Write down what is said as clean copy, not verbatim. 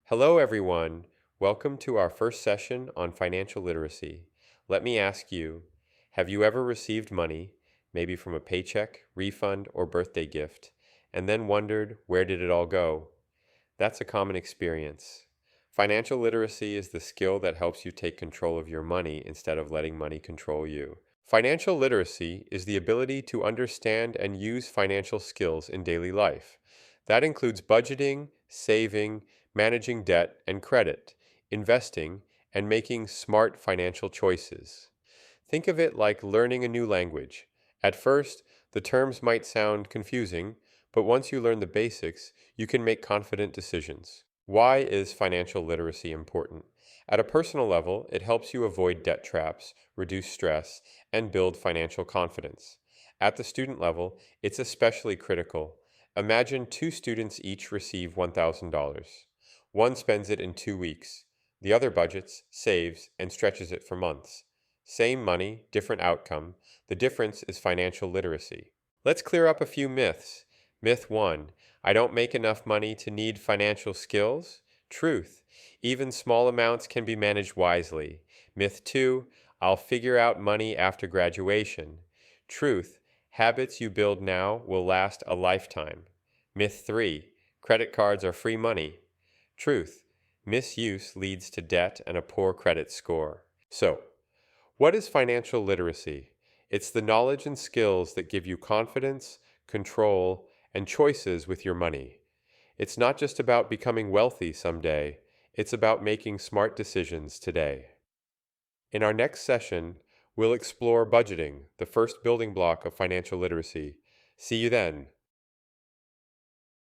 Hello, everyone. Welcome to our first session on financial literacy. Let me ask you, have you ever received money, maybe from a paycheck, refund, or birthday gift, and then wondered, where did it all go? That's a common experience. Financial literacy is the skill that helps you take control of your money instead of letting money control you. Financial literacy is the ability to understand and use financial skills in daily life. That includes budgeting, saving, managing debt and credit, investing, and making smart financial choices. Think of it like learning a new language. At first, the terms might sound confusing, but once you learn the basics, you can make confident decisions. Why is financial literacy important? At a personal level, it helps you avoid debt traps, reduce stress, and build financial confidence. At the student level, it's especially critical. Imagine two students each receive $1,000. One spends it in 2 weeks. The other budgets, saves, and stretches it for months. Same money, different outcome. The difference is financial literacy. Let's clear up a few myths. Myth 1. I don't make enough money to need financial skills. Truth. Even small amounts can be managed wisely. Myth 2. I'll figure out money after graduation. Truth. Habits you build now will last a lifetime. Myth 3. Credit cards are free money. Truth. Misuse leads to debt and a poor credit score. So, what is financial literacy? It's the knowledge and skills that give you confidence, control, and choices with your money. It's not just about becoming wealthy someday, it's about making smart decisions today. In our next session, we'll explore budgeting, the first building block of financial literacy. See you then.